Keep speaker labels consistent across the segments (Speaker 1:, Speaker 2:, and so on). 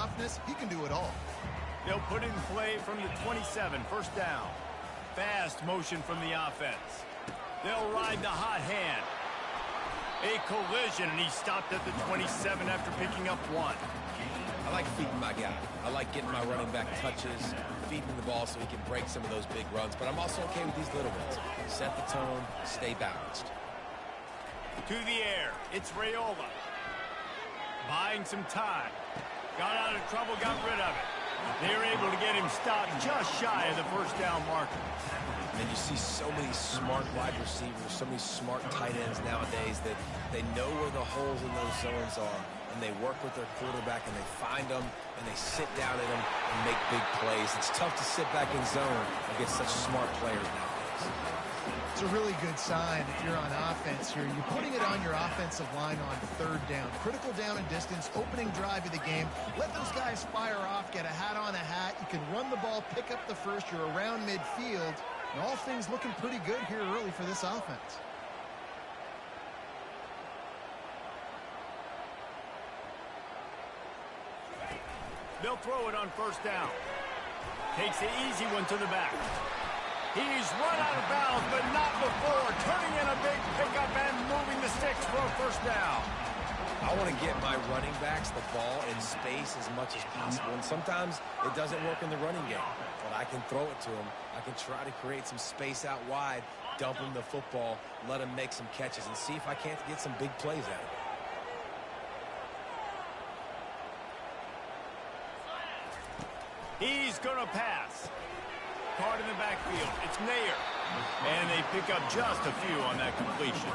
Speaker 1: toughness, he can do it all.
Speaker 2: They'll put in play from the 27, first down. Fast motion from the offense. They'll ride the hot hand. A collision, and he stopped at the 27 after picking up 1.
Speaker 3: I like feeding my guy. I like getting my running back touches, feeding the ball so he can break some of those big runs. But I'm also okay with these little ones. Set the tone, stay balanced.
Speaker 2: To the air, it's Raiola. Buying some time. Got out of trouble, got rid of it. They were able to get him stopped just shy of the first down marker.
Speaker 3: And you see so many smart wide receivers, so many smart tight ends nowadays that they know where the holes in those zones are, and they work with their quarterback, and they find them, and they sit down in them and make big plays. It's tough to sit back in zone against such smart players nowadays.
Speaker 1: It's a really good sign if you're on offense here. You're putting it on your offensive line on third down. Critical down and distance, opening drive of the game. Let those guys fire off, get a hat on a hat. You can run the ball, pick up the first. You're around midfield. And all things looking pretty good here early for this offense.
Speaker 2: They'll throw it on first down. Takes the easy one to the back. He's run out of bounds, but not before. Turning in a big pickup and moving the sticks for a first down.
Speaker 3: I want to get my running backs the ball in space as much as possible. And sometimes it doesn't work in the running game. But I can throw it to them. I can try to create some space out wide, dump him the football, let him make some catches, and see if I can't get some big plays out of it.
Speaker 2: He's going to pass. Card in the backfield. It's Nair. And they pick up just a few on that completion.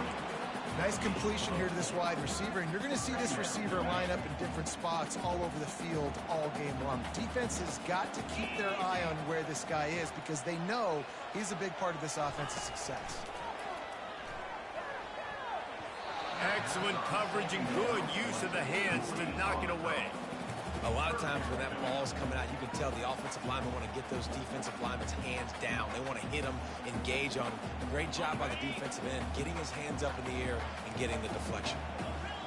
Speaker 1: Nice completion here to this wide receiver, and you're going to see this receiver line up in different spots all over the field all game long. Defense has got to keep their eye on where this guy is because they know he's a big part of this offense's success.
Speaker 2: Excellent coverage and good use of the hands to knock it away.
Speaker 3: A lot of times when that ball is coming out, you can tell the offensive linemen want to get those defensive linemen's hands down. They want to hit them, engage on them. A great job by the defensive end, getting his hands up in the air and getting the deflection.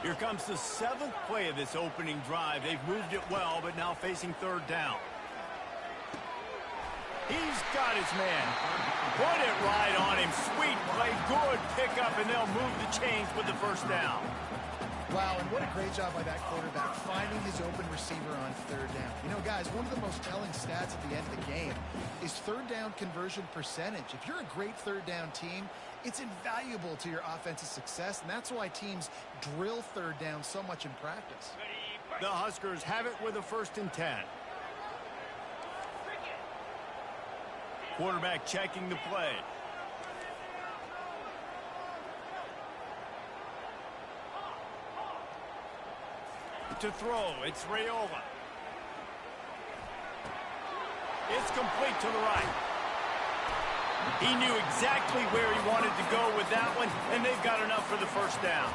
Speaker 2: Here comes the 7th play of this opening drive. They've moved it well, but now facing third down. He's got his man. Put it right on him. Sweet play, good pickup, and they'll move the chains with the first down.
Speaker 1: Wow, and what a great job by that quarterback, finding his open receiver on third down. You know, guys, one of the most telling stats at the end of the game is third down conversion percentage. If you're a great third down team, it's invaluable to your offensive success, and that's why teams drill third down so much in practice.
Speaker 2: The Huskers have it with a 1st and 10. Quarterback checking the play. To throw, it's Raiola. It's complete to the right. He knew exactly where he wanted to go with that one, and they've got enough for the first down.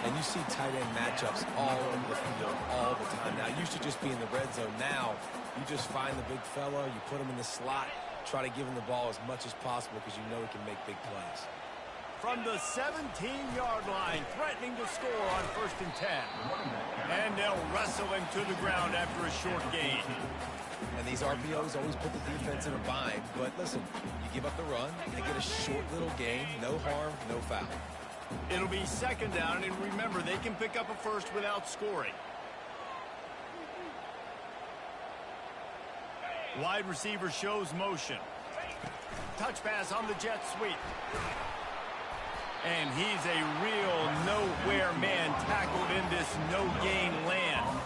Speaker 3: And you see tight end matchups all over the field all the time. Now, it used to just be in the red zone. Now, you just find the big fella, you put him in the slot, try to give him the ball as much as possible because you know he can make big plays.
Speaker 2: From the 17-yard line, threatening to score on 1st and 10. And they'll wrestle him to the ground after a short gain.
Speaker 3: And these RPOs always put the defense in a bind. But listen, you give up the run, they get a short little gain, no harm, no foul.
Speaker 2: It'll be 2nd down, and remember, they can pick up a first without scoring. Wide receiver shows motion. Touch pass on the jet sweep. And he's a real nowhere man tackled in this no-gain land.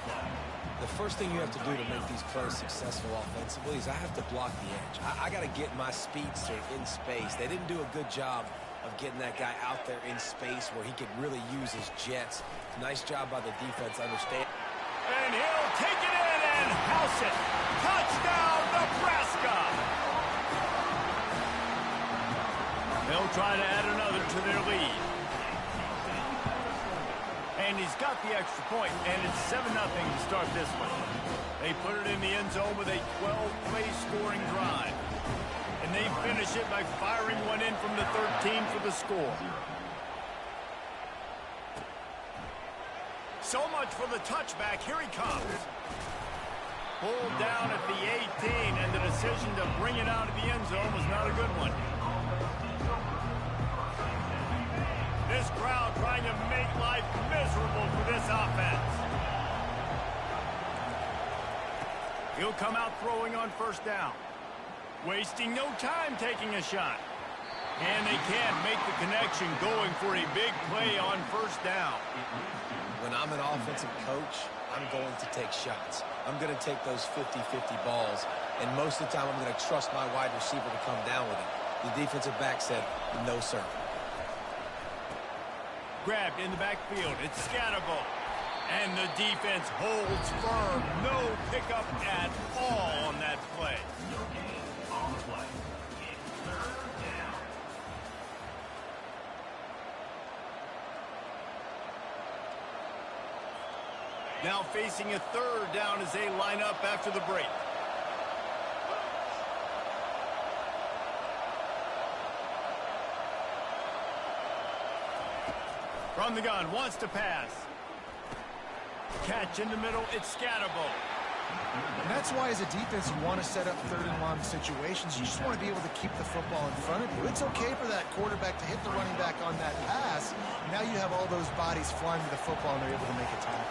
Speaker 3: The first thing you have to do to make these plays successful offensively is I have to block the edge. I got to get my speedster in space. They didn't do a good job of getting that guy out there in space where he could really use his jets. Nice job by the defense, understand.
Speaker 2: And he'll take it in and house it. Touchdown, Nebraska! They'll try to add another to their lead. And he's got the extra point, and it's 7-0 to start this one. They put it in the end zone with a 12-play scoring drive. And they finish it by firing one in from the 13 for the score. So much for the touchback. Here he comes. Pulled down at the 18, and the decision to bring it out of the end zone was not a good one. This crowd trying to make life miserable for this offense. He'll come out throwing on first down. Wasting no time taking a shot. And they can't make the connection, going for a big play on first down.
Speaker 3: When I'm an offensive coach, I'm going to take shots. I'm going to take those 50-50 balls, and most of the time I'm going to trust my wide receiver to come down with it. The defensive back said, no, sir.
Speaker 2: Grabbed in the backfield. It's Scatterbo. And the defense holds firm. No pickup at all on that play. Now facing a third down as they line up after the break. From the gun, wants to pass. Catch in the middle, it's Scatterbo.
Speaker 1: And that's why as a defense you want to set up third and long situations. You just want to be able to keep the football in front of you. It's okay for that quarterback to hit the running back on that pass. Now you have all those bodies flying to the football and they're able to make a tackle.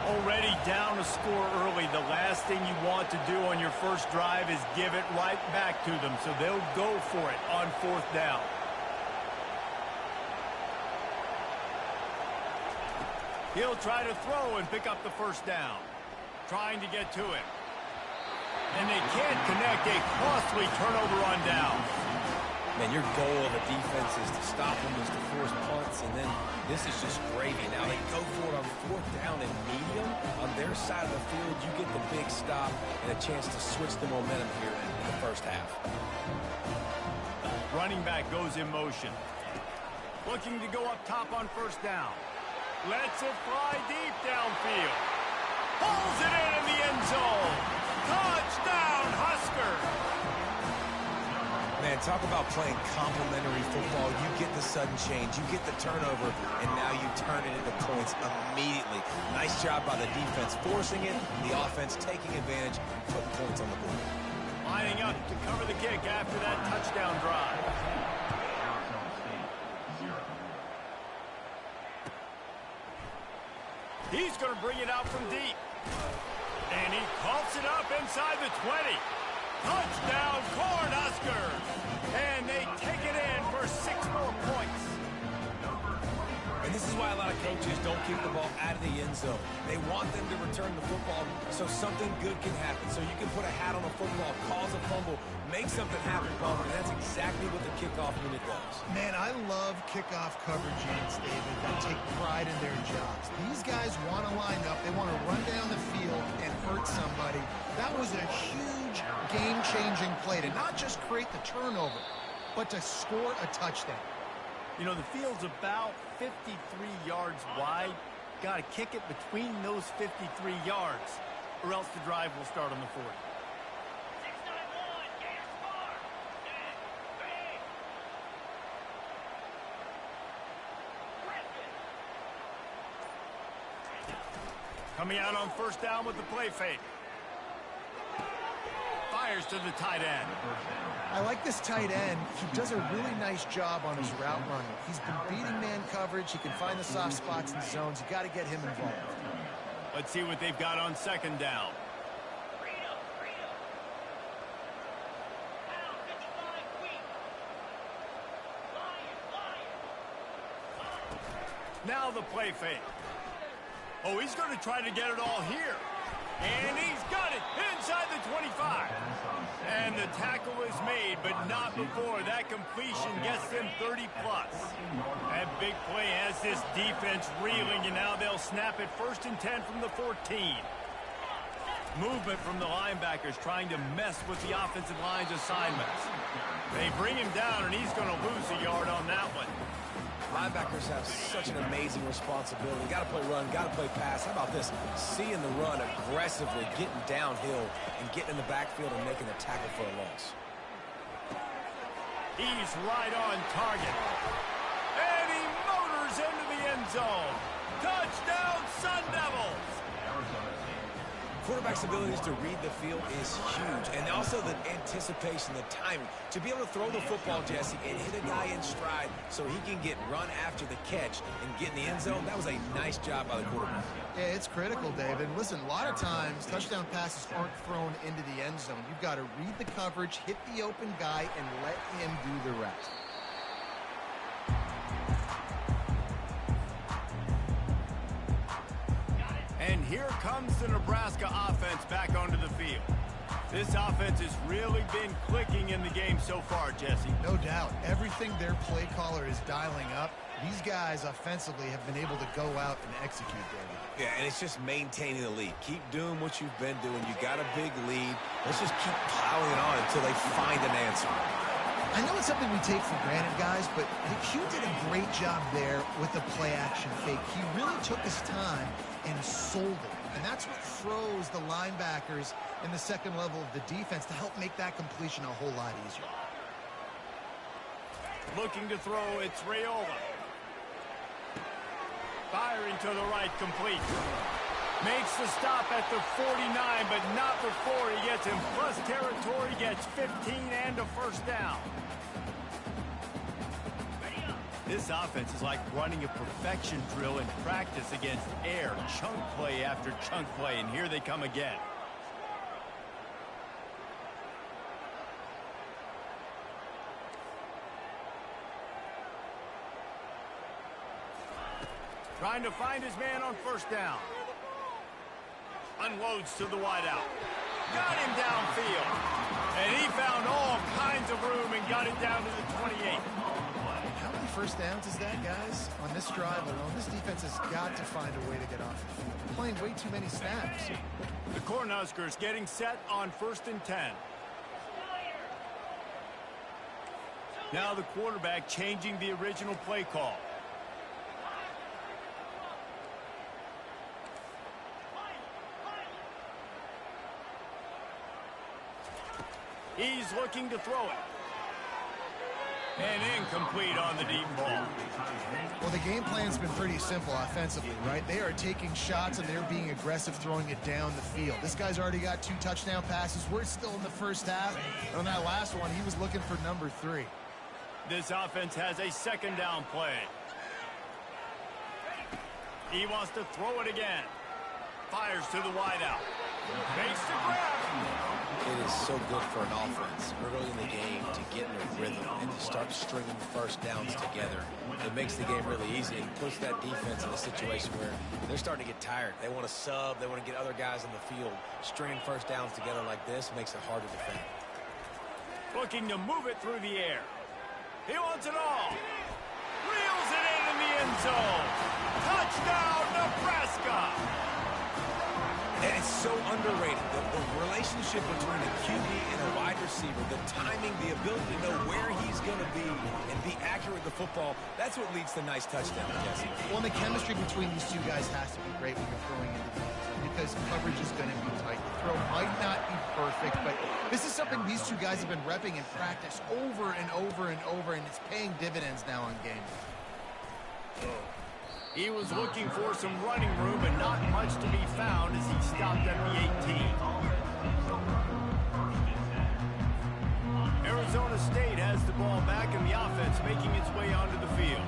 Speaker 2: Already down a score early. The last thing you want to do on your first drive is give it right back to them. So they'll go for it on fourth down. He'll try to throw and pick up the first down. Trying to get to it. And they can't connect. A costly turnover on down.
Speaker 3: Man, your goal of a defense is to stop them, is to force punts, and then this is just gravy. Now they go for it on fourth down and medium. On their side of the field, you get the big stop and a chance to switch the momentum here in the first half.
Speaker 2: Running back goes in motion. Looking to go up top on first down. Lets it fly deep downfield. Pulls it in the end zone. Touchdown, Husker.
Speaker 3: Man, talk about playing complementary football. You get the sudden change, you get the turnover, and now you turn it into points immediately. Nice job by the defense forcing it, the offense taking advantage and putting points on the board.
Speaker 2: Lining up to cover the kick after that touchdown drive. He's going to bring it out from deep. And he coughs it up inside the 20. Touchdown, Cornhuskers! And they take it in for 6 more points.
Speaker 3: And this is why a lot of coaches don't kick the ball out of the end zone. They want them to return the football so something good can happen. So you can put a hat on a football, cause a fumble, make something happen, Palmer. And that's exactly what the kickoff unit does.
Speaker 1: Man, I love kickoff coverage units, David, that take pride in their jobs. These guys want to line up. They want to run down the field and hurt somebody. That was a huge game-changing play to not just create the turnover, but to score a touchdown.
Speaker 2: You know, the field's about 53 yards wide. Got to kick it between those 53 yards, or else the drive will start on the 40. Coming out on first down with the play fake. Fires to the tight end.
Speaker 1: I like this tight end. He does a really nice job on his route running. He's been beating man coverage. He can find the soft spots in zones. You got to get him involved.
Speaker 2: Let's see what they've got on second down. Now the play fake. Oh, he's going to try to get it all here. And he's got it inside the 25. And the tackle is made, but not before that completion gets them 30-plus. That big play has this defense reeling, and now they'll snap it 1st and 10 from the 14. Movement from the linebackers trying to mess with the offensive line's assignments. They bring him down, and he's going to lose a yard on that one.
Speaker 3: Linebackers have such an amazing responsibility. Got to play run, got to play pass. How about this? Seeing the run aggressively, getting downhill, and getting in the backfield and making a tackle for a loss.
Speaker 2: He's right on target. And he motors into the end zone. Touchdown, Sun Devils!
Speaker 3: Quarterback's abilities to read the field is huge, and also the anticipation, the timing. To be able to throw the football, Jesse, and hit a guy in stride so he can get run after the catch and get in the end zone, that was a nice job by the quarterback.
Speaker 1: Yeah, it's critical, David. Listen, a lot of times, touchdown passes aren't thrown into the end zone. You've got to read the coverage, hit the open guy, and let him do the rest.
Speaker 2: And here comes the Nebraska offense back onto the field. This offense has really been clicking in the game so far, Jesse.
Speaker 1: No doubt. Everything their play caller is dialing up, these guys offensively have been able to go out and execute, David.
Speaker 3: Yeah, and it's just maintaining the lead. Keep doing what you've been doing. You got a big lead. Let's just keep plowing it on until they find an answer.
Speaker 1: I know it's something we take for granted, guys, but Q did a great job there with the play-action fake. He really took his time and sold it. And that's what throws the linebackers in the second level of the defense to help make that completion a whole lot easier.
Speaker 2: Looking to throw, it's Raiola. Firing to the right, complete. Makes the stop at the 49, but not before he gets in plus territory, gets 15 and a first down. This offense is like running a perfection drill in practice against air, chunk play after chunk play, and here they come again. Trying to find his man on first down. Unloads to the wideout. Got him downfield. And he found all kinds of room and got it down to the 28.
Speaker 1: How many first downs is that, guys? On this drive alone, this defense has got to find a way to get off the field. They're playing way too many snaps.
Speaker 2: The Cornhuskers getting set on 1st and 10. Now the quarterback changing the original play call. He's looking to throw it. And incomplete on the deep ball.
Speaker 1: Well, the game plan's been pretty simple offensively, right? They are taking shots and they're being aggressive, throwing it down the field. This guy's already got 2 touchdown passes. We're still in the first half. On that last one, he was looking for number 3.
Speaker 2: This offense has a second down play. He wants to throw it again. Fires to the wideout. Makes the grab.
Speaker 3: It is so good for an offense early in the game to get in a rhythm and to start stringing first downs together. It makes the game really easy and puts that defense in a situation where they're starting to get tired. They want to sub. They want to get other guys on the field. Stringing first downs together like this makes it hard to defend.
Speaker 2: Looking to move it through the air. He wants it all. Reels it in the end zone. Touchdown, Nebraska.
Speaker 3: And it's so underrated. The relationship between a QB and a wide receiver, the timing, the ability to know where he's going to be and be accurate with the football, that's what leads to nice touchdowns, Jesse.
Speaker 1: Well, the chemistry between these two guys has to be great when you're throwing into the end zone because coverage is going to be tight. The throw might not be perfect, but this is something these two guys have been repping in practice over and over and over, and it's paying dividends now on game.
Speaker 2: He was looking for some running room, but not much to be found as he stopped at the 18. Arizona State has the ball back, and the offense making its way onto the field.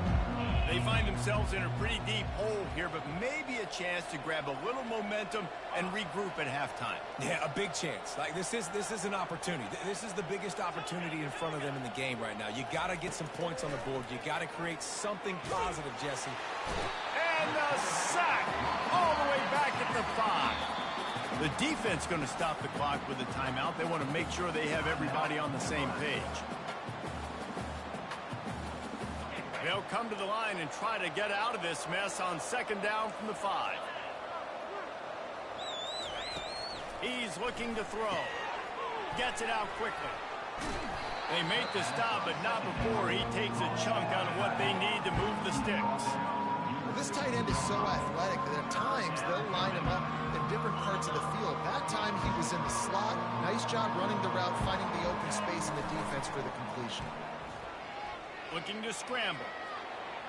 Speaker 2: They find themselves in a pretty deep hole here, but maybe a chance to grab a little momentum and regroup at halftime.
Speaker 3: Yeah, a big chance. Like this is an opportunity. This is the biggest opportunity in front of them in the game right now. You got to get some points on the board. You got to create something positive, Jesse.
Speaker 2: And a sack all the way back at the 5. The defense going to stop the clock with a timeout. They want to make sure they have everybody on the same page. They'll come to the line and try to get out of this mess on second down from the 5. He's looking to throw. Gets it out quickly. They make the stop, but not before he takes a chunk out of what they need to move the sticks.
Speaker 1: This tight end is so athletic that at times they'll line him up in different parts of the field. That time he was in the slot. Nice job running the route, finding the open space in the defense for the completion.
Speaker 2: Looking to scramble.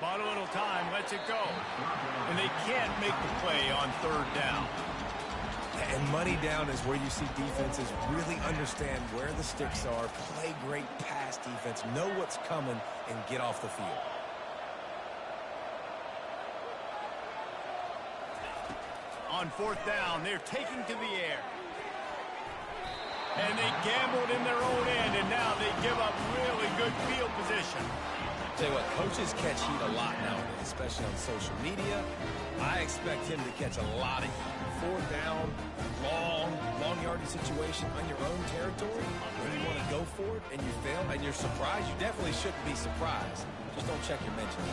Speaker 2: Bought a little time, lets it go. And they can't make the play on third down.
Speaker 3: And money down is where you see defenses really understand where the sticks are, play great pass defense, know what's coming, and get off the field.
Speaker 2: On fourth down, they're taking to the air. And they gambled in their own end, and now they give up really good field position.
Speaker 3: Tell you what, coaches catch heat a lot nowadays, especially on social media. I expect him to catch a lot of heat. Fourth down, long yardage situation on your own territory, when you want to go for it and you fail and you're surprised, you definitely shouldn't be surprised. Just don't check your mentions.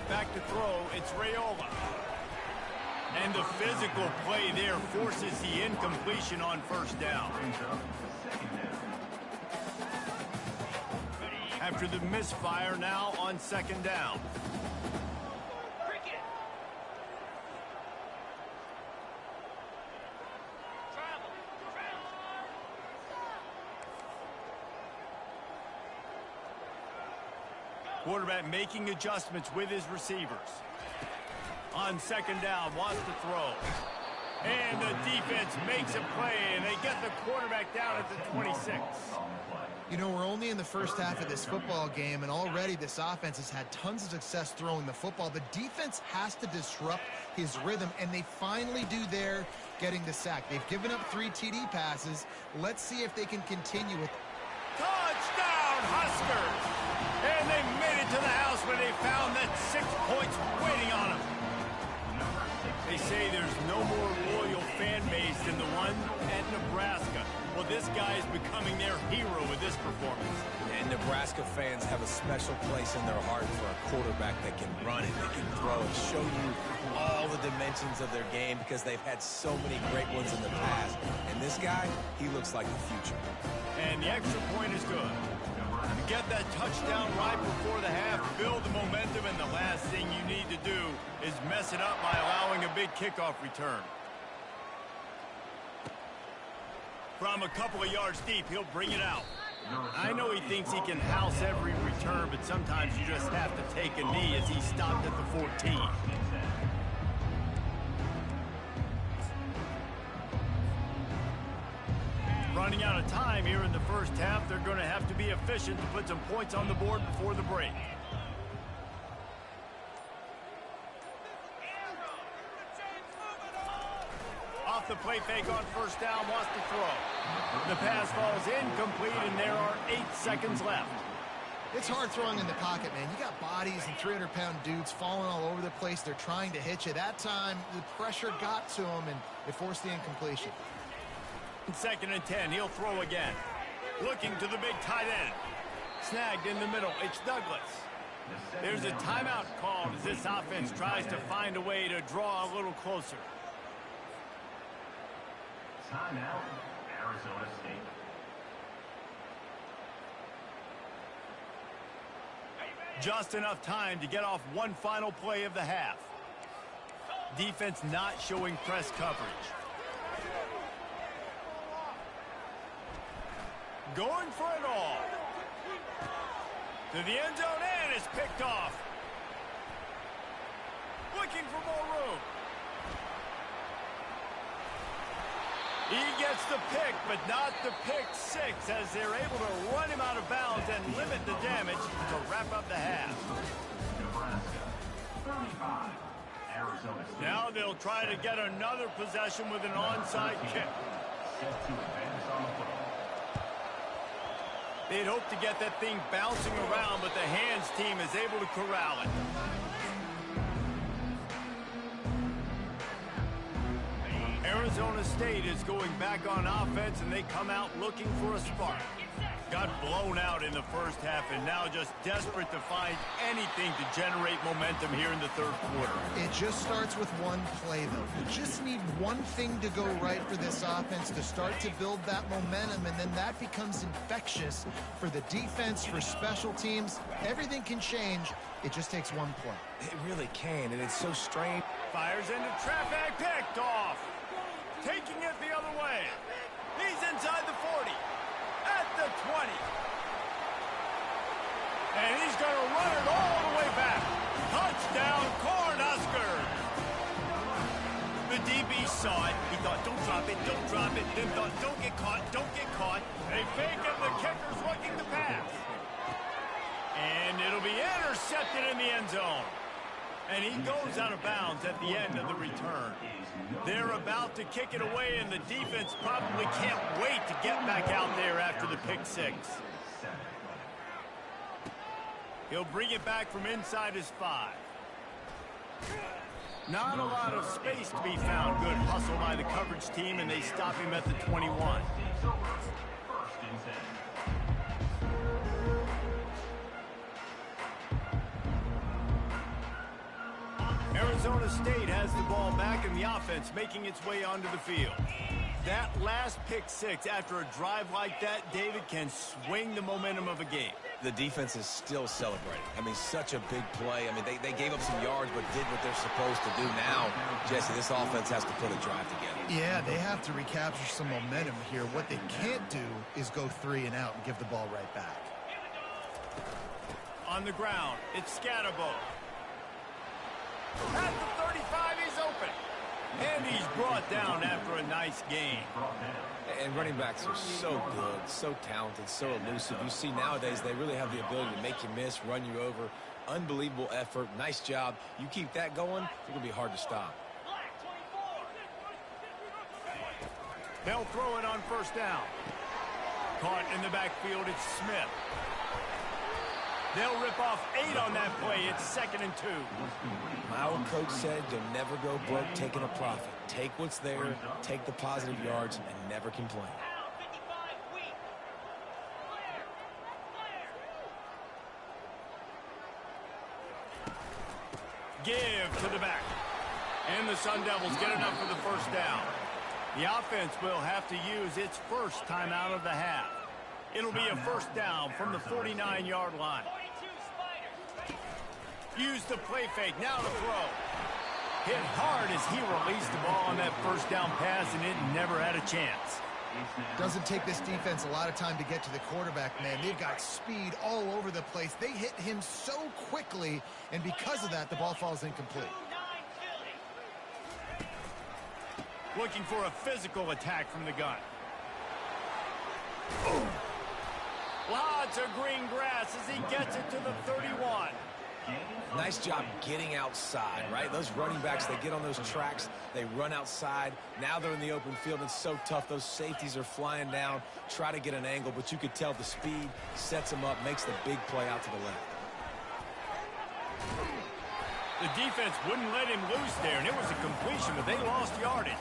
Speaker 2: Back to throw, it's Raiola. And the physical play there forces the incompletion on first down. After the misfire, now on second down. Quarterback making adjustments with his receivers. On second down, wants to throw. And the defense makes a play, and they get the quarterback down at the 26.
Speaker 1: You know, we're only in the first half of this football game, and already this offense has had tons of success throwing the football. The defense has to disrupt his rhythm, and they finally do there, getting the sack. They've given up 3 TD passes. Let's see if they can continue with.
Speaker 2: Touchdown, Huskers! And they made it to the house when they found that 6 points waiting on them. They say there's no more loyal fan base than the one at Nebraska. Well, this guy is becoming their hero with this performance.
Speaker 3: And Nebraska fans have a special place in their heart for a quarterback that can run it, that can throw it, show you all the dimensions of their game because they've had so many great ones in the past. And this guy, he looks like the future.
Speaker 2: And the extra point is good. Get that touchdown right before the half, build the momentum, and the last thing you need to do is mess it up by allowing a big kickoff return. From a couple of yards deep, he'll bring it out. I know he thinks he can house every return, but sometimes you just have to take a knee as he stopped at the 14. Running out of time here in the first half, they're going to have to be efficient to put some points on the board before the break. Off the play fake on first down, wants to throw. The pass falls incomplete, and there are 8 seconds left.
Speaker 1: It's hard throwing in the pocket, man. You got bodies and 300-pound dudes falling all over the place. They're trying to hit you. That time, the pressure got to him, and it forced the incompletion.
Speaker 2: Second and 10, he'll throw again. Looking to the big tight end. Snagged in the middle, it's Douglas. There's a timeout called as this offense tries to find a way to draw a little closer.
Speaker 4: Timeout, Arizona State.
Speaker 2: Just enough time to get off one final play of the half. Defense not showing press coverage. Going for it all. To the end zone, and it's picked off. Looking for more room. He gets the pick, but not the pick six, as they're able to run him out of bounds and limit the damage to wrap up the half.
Speaker 4: Nebraska, 35. Arizona State.
Speaker 2: Now they'll try to get another possession with an onside kick.
Speaker 4: Set to advance on the football.
Speaker 2: They'd hope to get that thing bouncing around, but the hands team is able to corral it. Arizona State is going back on offense, and they come out looking for a spark. Got blown out in the first half, and now just desperate to find anything to generate momentum here in the third quarter.
Speaker 1: It just starts with one play, though. You just need one thing to go right for this offense to start to build that momentum, and then that becomes infectious for the defense, for special teams. Everything can change. It just takes one play.
Speaker 3: It really can, and it's so strange.
Speaker 2: Fires into traffic, picked off. Taking it the other way. He's inside the 40. At the 20. And he's going to run it all the way back. Touchdown, Cornhuskers! The DB saw it. He thought, don't drop it, don't drop it. Then thought, don't get caught, don't get caught. They fake him. The kicker's looking to pass. And it'll be intercepted in the end zone. And he goes out of bounds at the end of the return. They're about to kick it away, and the defense probably can't wait to get back out there after the pick six. He'll bring it back from inside his 5. Not a lot of space to be found. Good hustle by the coverage team, and they stop him at the 21. Arizona State has the ball back, and the offense making its way onto the field. That last pick six after a drive like that, David, can swing the momentum of a game.
Speaker 3: The defense is still celebrating. I mean, such a big play. I mean, they gave up some yards but did what they're supposed to do. Now, Jesse, this offense has to put a drive together.
Speaker 1: Yeah, they have to recapture some momentum here. What they can't do is go 3 and out and give the ball right back.
Speaker 2: On the ground, it's Scatterbo. At the 35, he's open. And he's brought down after a nice game.
Speaker 3: And running backs are so good, so talented, so elusive. You see nowadays they really have the ability to make you miss, run you over. Unbelievable effort. Nice job. You keep that going, it's going to be hard to stop.
Speaker 2: They'll throw it on first down. Caught in the backfield, it's Smith. They'll rip off 8 on that play. It's 2nd and 2.
Speaker 3: My old coach said you'll never go broke taking a profit. Take what's there, take the positive yards, and never complain.
Speaker 2: Give to the back. And the Sun Devils get enough for the first down. The offense will have to use its first timeout of the half. It'll be a first down from the 49-yard line. Use the play fake, now to throw. Hit hard as he released the ball on that first down pass, and it never had a chance.
Speaker 1: Doesn't take this defense a lot of time to get to the quarterback, man. They've got speed all over the place. They hit him so quickly, and because of that, the ball falls incomplete.
Speaker 2: Looking for a physical attack from the gun. Lots of green grass as he gets it to the 31.
Speaker 3: Nice job getting outside, right? Those running backs, they get on those tracks, they run outside. Now they're in the open field. It's so tough. Those safeties are flying down, try to get an angle, but you could tell the speed sets them up, makes the big play out to the left.
Speaker 2: The defense wouldn't let him loose there, and it was a completion, but they lost yardage.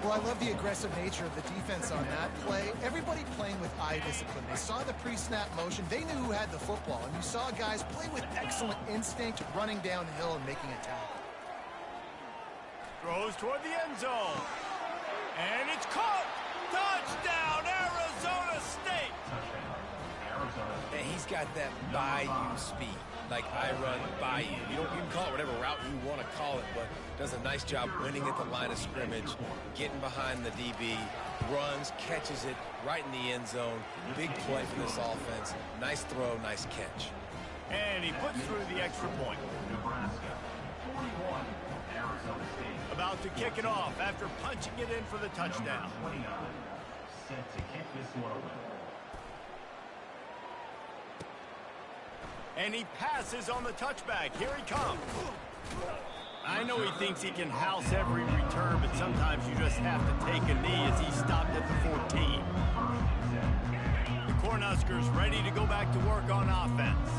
Speaker 1: Well, I love the aggressive nature of the defense on that play. Everybody playing with eye discipline. They saw the pre-snap motion. They knew who had the football, and you saw guys play with excellent instinct, running downhill and making a tackle.
Speaker 2: Throws toward the end zone. And it's caught. Touchdown, Arizona State.
Speaker 3: And he's got that by-you speed. Like I run by you. You can call it whatever route you want to call it, but does a nice job winning at the line of scrimmage, getting behind the DB, runs, catches it right in the end zone. Big play for this offense. Nice throw, nice catch.
Speaker 2: And he puts through the extra point.
Speaker 4: Nebraska, 41. Arizona State.
Speaker 2: About to kick it off after punching it in for the touchdown.
Speaker 4: 29. Set to kick this one away.
Speaker 2: And he passes on the touchback. Here he comes. I know he thinks he can house every return, but sometimes you just have to take a knee as he stopped at the 14. The Cornhuskers ready to go back to work on offense.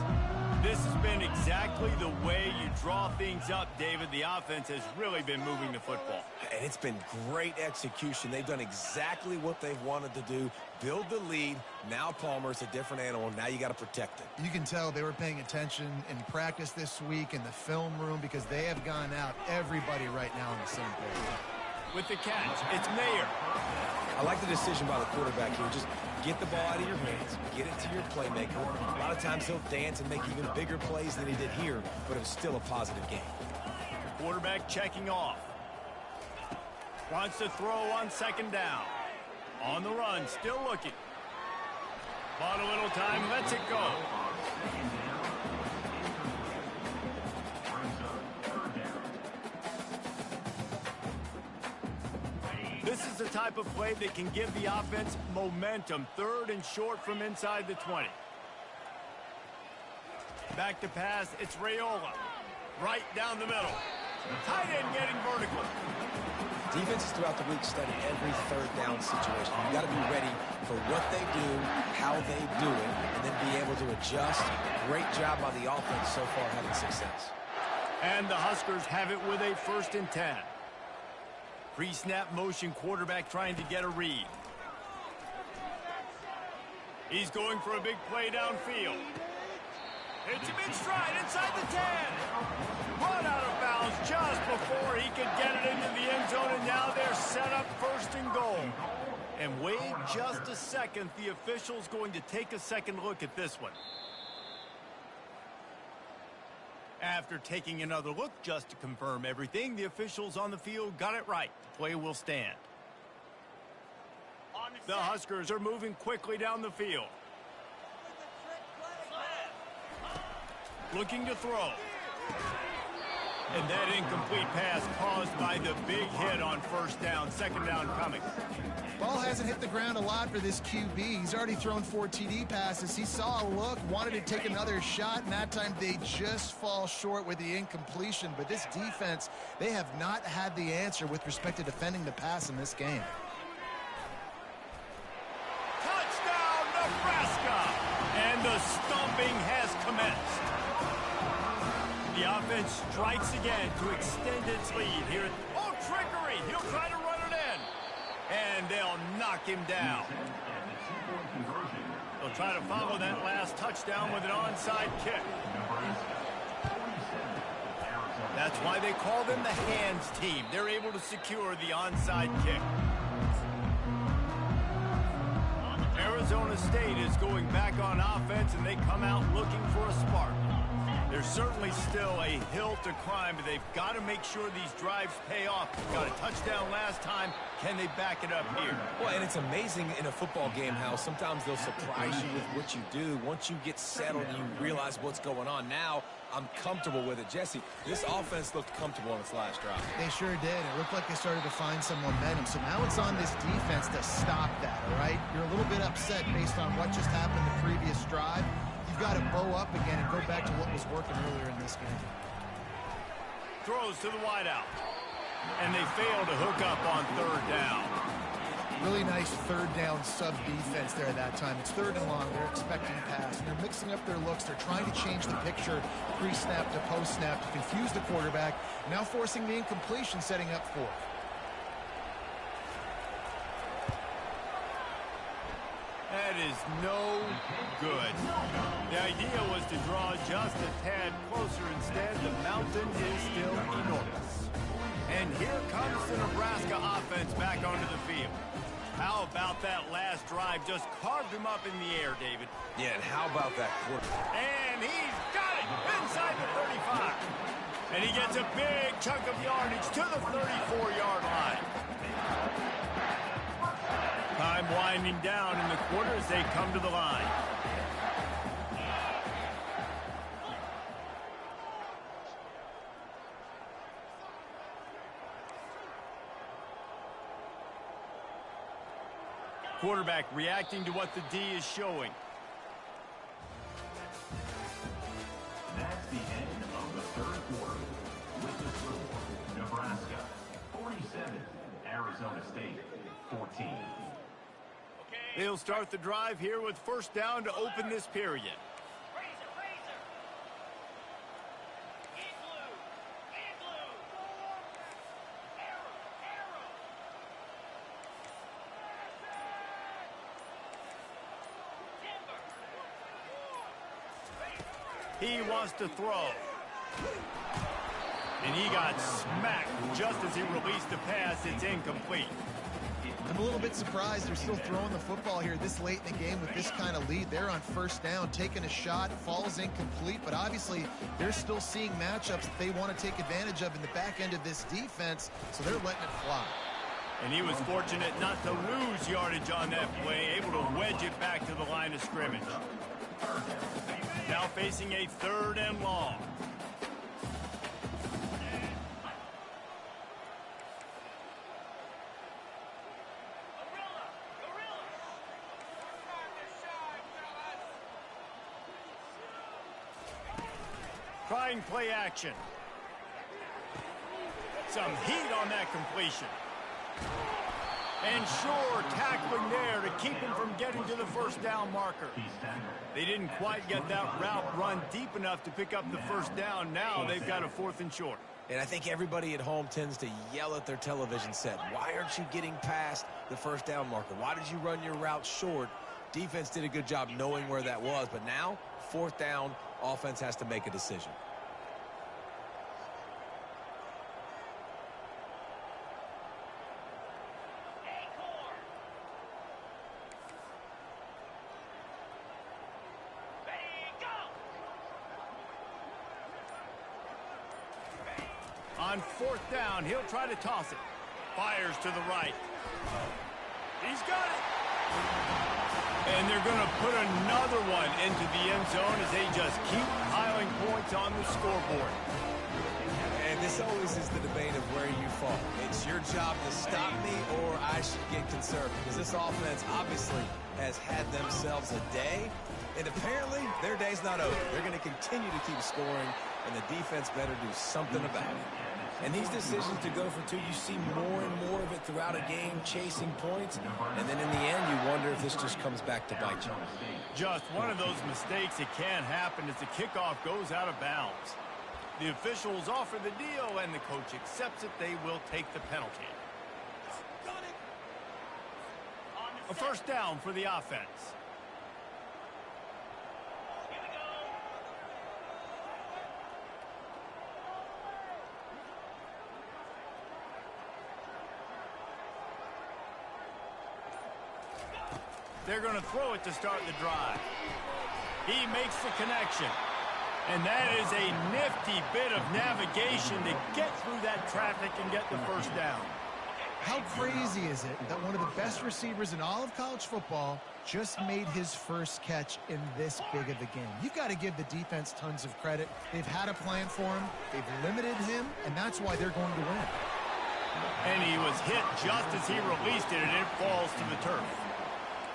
Speaker 2: This has been exactly the way you draw things up, David. The offense has really been moving the football.
Speaker 3: And it's been great execution. They've done exactly what they've wanted to do. Build the lead. Now Palmer's a different animal. Now you got to protect it.
Speaker 1: You can tell they were paying attention in practice this week in the film room because they have gone out, everybody right now on the same page.
Speaker 2: With the catch, it's Mayer.
Speaker 3: I like the decision by the quarterback here. Just get the ball out of your hands, get it to your playmaker. A lot of times he'll dance and make even bigger plays than he did here, but it was still a positive game.
Speaker 2: The quarterback checking off. Wants to throw on second down. On the run, still looking. Bought a little time, lets it go. This is the type of play that can give the offense momentum. 3rd and short from inside the 20. Back to pass, it's Raiola. Right down the middle. Tight end getting vertical.
Speaker 3: Defenses throughout the week study every 3rd down situation. You got to be ready for what they do, how they do it, and then be able to adjust. Great job by the offense so far having success.
Speaker 2: And the Huskers have it with a 1st and 10. Pre-snap motion, quarterback trying to get a read. He's going for a big play downfield. Hits him in stride inside the 10. Run out of bounds just before he could get it into the end zone, and now they're set up 1st and goal. And wait just a second. The official's going to take a second look at this one. After taking another look just to confirm everything, the officials on the field got it right. The play will stand. The Huskers are moving quickly down the field. Looking to throw. And that incomplete pass caused by the big hit on 1st down. 2nd down coming.
Speaker 1: Ball hasn't hit the ground a lot for this QB. He's already thrown 4 TD passes. He saw a look, wanted to take another shot, and that time they just fall short with the incompletion. But this defense, they have not had the answer with respect to defending the pass in this game.
Speaker 2: Touchdown, Nebraska! And the stomping has commenced. The offense strikes again to extend its lead here. Oh, trickery! He'll try to run it in. And they'll knock him down. They'll try to follow that last touchdown with an onside kick. That's why they call them the hands team. They're able to secure the onside kick. Arizona State is going back on offense, and they come out looking for a spark. There's certainly still a hill to climb, but they've got to make sure these drives pay off. Got a touchdown last time. Can they back it up here?
Speaker 3: Well, and it's amazing in a football game how sometimes they'll surprise you with what you do. Once you get settled and you realize what's going on, now I'm comfortable with it. Jesse, this offense looked comfortable on its last drive.
Speaker 1: They sure did. It looked like they started to find some momentum. So now it's on this defense to stop that, all right? You're a little bit upset based on what just happened the previous drive. You've got to bow up again and go back to what was working earlier in this game.
Speaker 2: Throws to the wideout. And they fail to hook up on 3rd down.
Speaker 1: Really nice 3rd down sub defense there that time. It's 3rd and long. They're expecting pass. And they're mixing up their looks. They're trying to change the picture pre-snap to post-snap to confuse the quarterback. Now forcing the incompletion, setting up 4th.
Speaker 2: That is no good. The idea was to draw just a tad closer. Instead, the mountain is still enormous. And here comes the Nebraska offense back onto the field. How about that last drive? Just carved him up in the air, David.
Speaker 3: Yeah, and how about that quarterback?
Speaker 2: And he's got it inside the 35. And he gets a big chunk of yardage to the 34-yard line. Time winding down in the quarter as they come to the line. Quarterback reacting to what the D is showing.
Speaker 4: That's the end of the 3rd quarter. With the score, Nebraska 47, Arizona State 14.
Speaker 2: They'll start the drive here with 1st down to open this period. He wants to throw. And he got smacked just as he released the pass. It's incomplete.
Speaker 1: I'm a little bit surprised they're still throwing the football here this late in the game with this kind of lead. They're on 1st down, taking a shot, falls incomplete, but obviously they're still seeing matchups that they want to take advantage of in the back end of this defense, so they're letting it fly.
Speaker 2: And he was fortunate not to lose yardage on that play, able to wedge it back to the line of scrimmage. Now facing a 3rd and long. trying play action. Some heat on that completion. And sure, tackling there to keep him from getting to the first down marker. They didn't quite get that route run deep enough to pick up the first down. Now they've got a 4th and short.
Speaker 3: And I think everybody at home tends to yell at their television set. Why aren't you getting past the first down marker? Why did you run your route short? Defense did a good job knowing where that was. But now, 4th down, offense has to make a decision.
Speaker 2: On 4th down, he'll try to toss it. Fires to the right. He's got it. And they're going to put another one into the end zone as they just keep piling points on the scoreboard.
Speaker 3: And this always is the debate of where you fall. It's your job to stop me or I should get conservative. Because this offense obviously has had themselves a day. And apparently their day's not over. They're going to continue to keep scoring. And the defense better do something about it. And these decisions to go for 2, you see more and more of it throughout a game, chasing points. And then in the end, you wonder if this just comes back to bite you.
Speaker 2: Just one of those mistakes that can happen as the kickoff goes out of bounds. The officials offer the deal, and the coach accepts it. They will take the penalty. A first down for the offense. They're going to throw it to start the drive. He makes the connection. And that is a nifty bit of navigation to get through that traffic and get the first down.
Speaker 1: How crazy is it that one of the best receivers in all of college football just made his first catch in this big of a game? You've got to give the defense tons of credit. They've had a plan for him. They've limited him, and that's why they're going to win.
Speaker 2: And he was hit just as he released it, and it falls to the turf.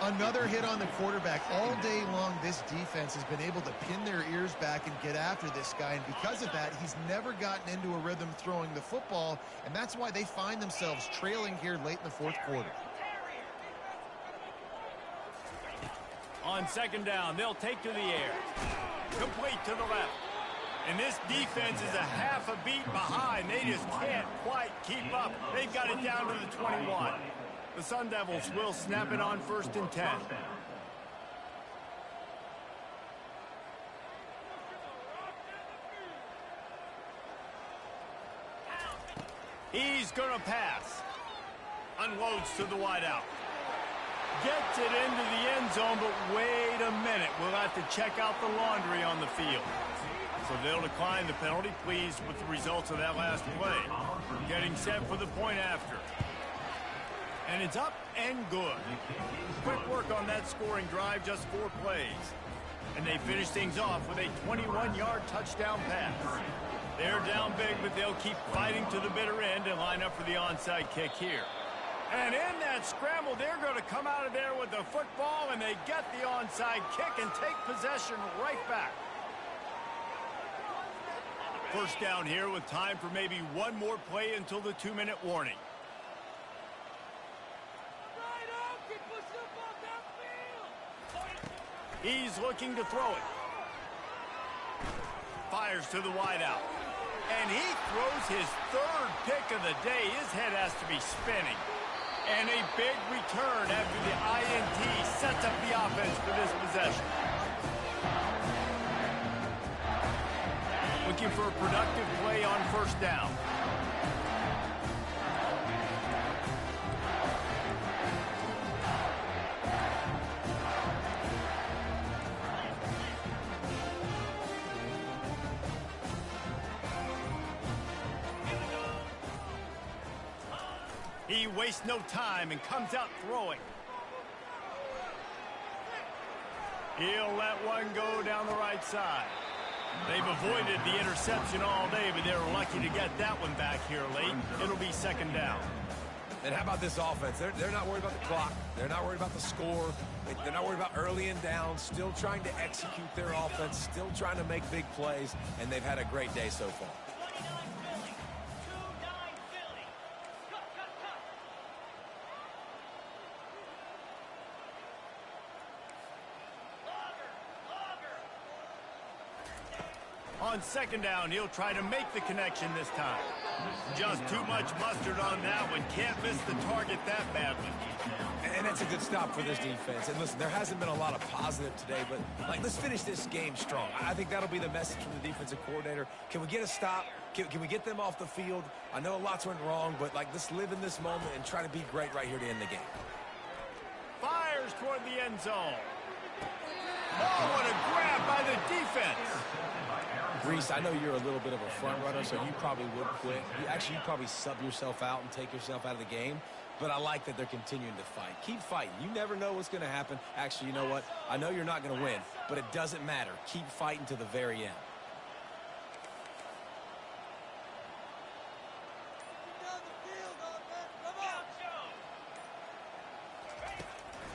Speaker 1: Another hit on the quarterback. All day long, this defense has been able to pin their ears back and get after this guy. And because of that, he's never gotten into a rhythm throwing the football. And that's why they find themselves trailing here late in the 4th quarter.
Speaker 2: On 2nd down, they'll take to the air. Complete to the left. And this defense is a half a beat behind. They just can't quite keep up. They've got it down to the 21. The Sun Devils will snap it on 1st and 10. He's going to pass. Unloads to the wideout. Gets it into the end zone, but wait a minute. We'll have to check out the laundry on the field. So they'll decline the penalty, pleased with the results of that last play. Getting set for the point after. And it's up and good. Quick work on that scoring drive, just 4 plays. And they finish things off with a 21-yard touchdown pass. They're down big, but they'll keep fighting to the bitter end and line up for the onside kick here. And in that scramble, they're going to come out of there with the football, and they get the onside kick and take possession right back. First down here with time for maybe one more play until the 2-minute warning. He's looking to throw it. Fires to the wideout. And he throws his 3rd pick of the day. His head has to be spinning. And a big return after the INT sets up the offense for this possession. Looking for a productive play on 1st down. He wastes no time and comes out throwing. He'll let one go down the right side. They've avoided the interception all day, but they're lucky to get that one back here late. It'll be 2nd down.
Speaker 3: And how about this offense? They're not worried about the clock. They're not worried about the score. They're not worried about early and down. Still trying to execute their offense. Still trying to make big plays. And they've had a great day so far.
Speaker 2: On second down, he'll try to make the connection this time. Just too much mustard on that one. Can't miss the target that badly.
Speaker 3: And that's a good stop for this defense. And listen, there hasn't been a lot of positive today, but let's finish this game strong. I think that'll be the message from the defensive coordinator. Can we get a stop? Can we get them off the field? I know lots went wrong, but let's live in this moment and try to be great right here to end the game.
Speaker 2: Fires toward the end zone. Oh, what a grab by the defense.
Speaker 3: Reese, I know you're a little bit of a front runner, so you probably would quit. You'd probably sub yourself out and take yourself out of the game. But I like that they're continuing to fight. Keep fighting. You never know what's going to happen. Actually, you know what? I know you're not going to win, but it doesn't matter. Keep fighting to the very end.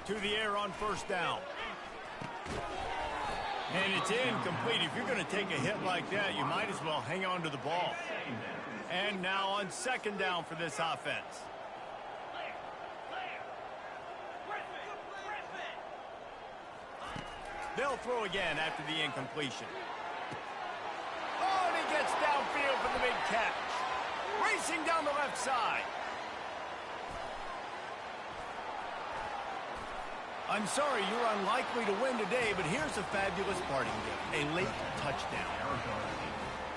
Speaker 2: To the air on first down. And it's incomplete. If you're going to take a hit like that, you might as well hang on to the ball. And now on second down for this offense. They'll throw again after the incompletion. Oh, and he gets downfield for the big catch. Racing down the left side. I'm sorry, you're unlikely to win today, but here's a fabulous parting gift. A late touchdown.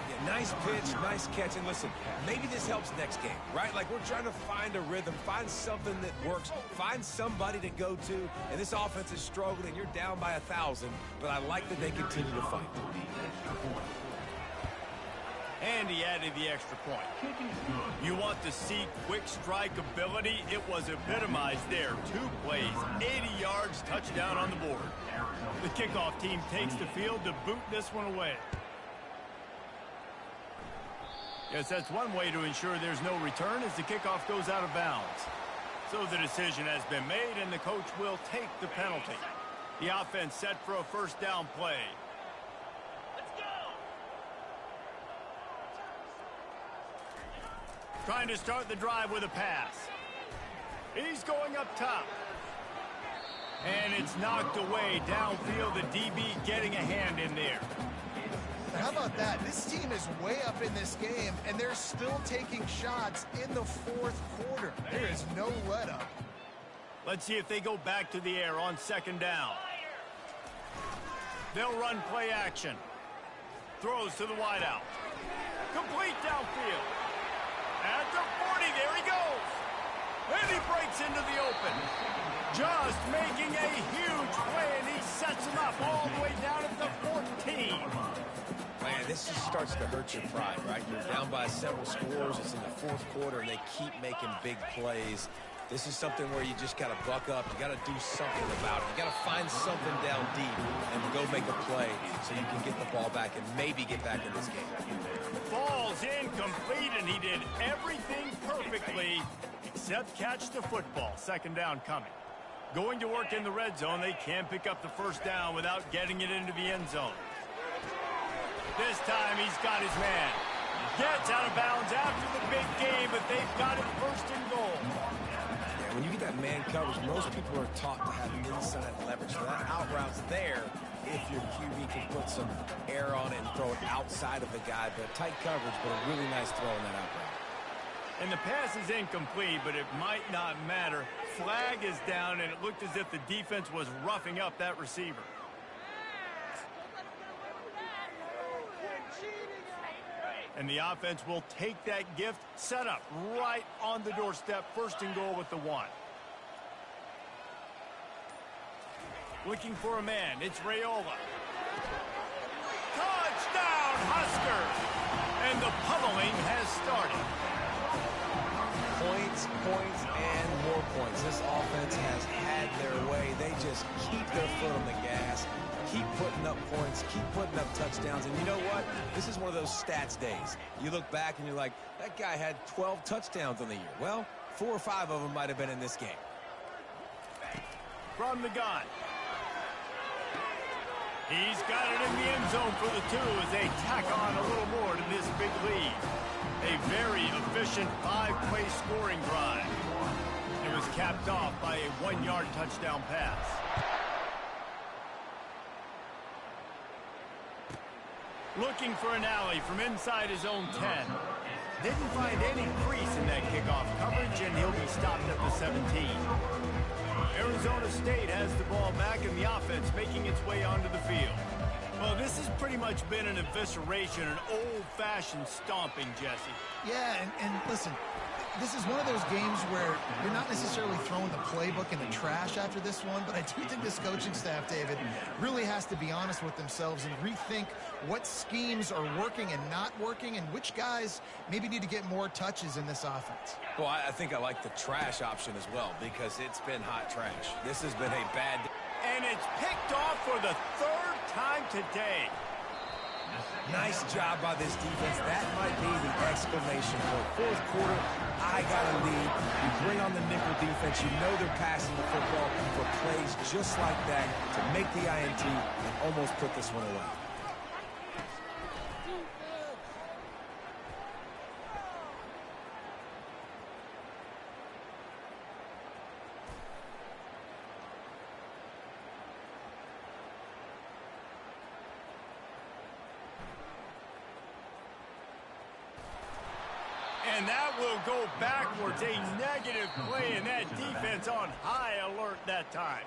Speaker 3: Yeah, nice pitch, nice catch. And listen, maybe this helps next game, right? Like, we're trying to find a rhythm, find something that works, find somebody to go to. And this offense is struggling. You're down by 1,000, but I like that they continue to fight.
Speaker 2: And he added the extra point. You want to see quick strike ability? It was epitomized there. 2 plays, 80 yards, touchdown on the board. The kickoff team takes the field to boot this one away. Yes, that's one way to ensure there's no return as the kickoff goes out of bounds. So the decision has been made, and the coach will take the penalty. The offense set for a first down play. Trying to start the drive with a pass. He's going up top. And it's knocked away downfield. The DB getting a hand in there.
Speaker 1: How about that? This team is way up in this game, and they're still taking shots in the fourth quarter. There is no let-up.
Speaker 2: Let's see if they go back to the air on second down. They'll run play action. Throws to the wideout. Complete downfield. At the 40, there he goes. And he breaks into the open. Just making a huge play, and he sets him up all the way down at the 14.
Speaker 3: Man, this just starts to hurt your pride, right? You're down by several scores. It's in the fourth quarter, and they keep making big plays. This is something where you just got to buck up. You got to do something about it. You got to find something down deep and go make a play so you can get the ball back and maybe get back in this game.
Speaker 2: Ball's incomplete, and he did everything perfectly except catch the football. Second down coming. Going to work in the red zone. They can't pick up the first down without getting it into the end zone. This time he's got his man. Gets out of bounds after the big game, but they've got it first and goal.
Speaker 3: Yeah, when you get that man coverage, most people are taught to have inside leverage. So that out route's there if your QB can put some air on it and throw it outside of the guy. But tight coverage, but a really nice throw in that out route.
Speaker 2: And the pass is incomplete, but it might not matter. Flag is down, and it looked as if the defense was roughing up that receiver. And the offense will take that gift, set up right on the doorstep, first and goal with the 1. Looking for a man, it's Raiola. Touchdown, Huskers! And the pummeling has started.
Speaker 3: Points, and more points. This offense has had their way. They just keep their foot on the gas, keep putting up points, keep putting up touchdowns. And you know what? This is one of those stats days. You look back and you're like, that guy had 12 touchdowns on the year. Well, 4 or 5 of them might have been in this game.
Speaker 2: From the gun. He's got it in the end zone for the 2 as they tack on a little more to this big lead. A very efficient 5-play scoring drive. It was capped off by a 1-yard touchdown pass. Looking for an alley from inside his own 10. Didn't find any crease in that kickoff coverage, and he'll be stopped at the 17. Arizona State has the ball back in the offense, making its way onto the field. Well, this has pretty much been an evisceration, an old-fashioned stomping, Jesse.
Speaker 1: Yeah, and listen, this is one of those games where you're not necessarily throwing the playbook in the trash after this one, but I do think this coaching staff, David, really has to be honest with themselves and rethink what schemes are working and not working and which guys maybe need to get more touches in this offense.
Speaker 3: Well, I think I like the trash option as well because it's been hot trash. This has been a bad...
Speaker 2: And it's picked off for the 3rd time today.
Speaker 3: Nice job by this defense. That might be the exclamation point. 4th quarter, I got a lead. You bring on the nickel defense. You know they're passing the football for plays just like that to make the INT and almost put this one away.
Speaker 2: And that will go backwards. A negative play, and that defense on high alert that time.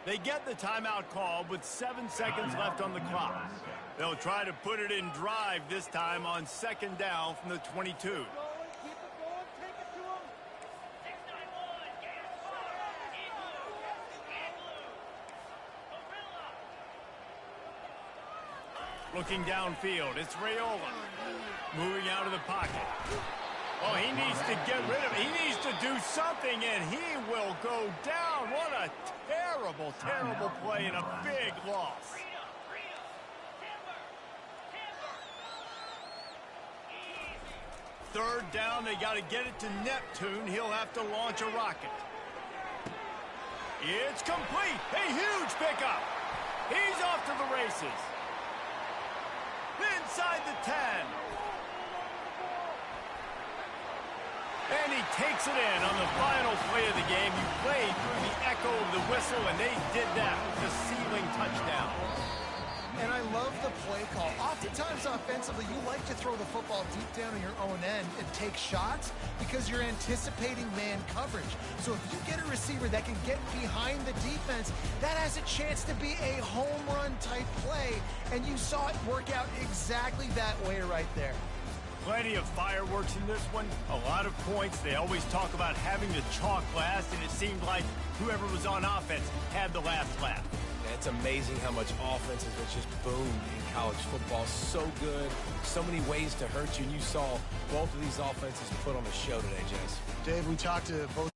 Speaker 2: They get the timeout called with 7 seconds left on the clock. They'll try to put it in drive this time on 2nd down from the 22. Looking downfield, it's Raiola. Moving out of the pocket. Oh, he needs to get rid of it. He needs to do something, and he will go down. What a terrible, terrible play and a big loss. Third down, they got to get it to Neptune. He'll have to launch a rocket. It's complete. A huge pickup. He's off to the races. Inside the 10. And he takes it in on the final play of the game. You played through the echo of the whistle, and they did that with the ceiling touchdown.
Speaker 1: And I love the play call. Oftentimes offensively, you like to throw the football deep down on your own end and take shots because you're anticipating man coverage. So if you get a receiver that can get behind the defense, that has a chance to be a home run type play. And you saw it work out exactly that way right there.
Speaker 2: Plenty of fireworks in this one. A lot of points. They always talk about having the chalk last, and it seemed like whoever was on offense had the last laugh.
Speaker 3: It's amazing how much offense has just boomed in college football. So good. So many ways to hurt you. And you saw both of these offenses put on a show today, Jess.
Speaker 1: Dave, we talked to both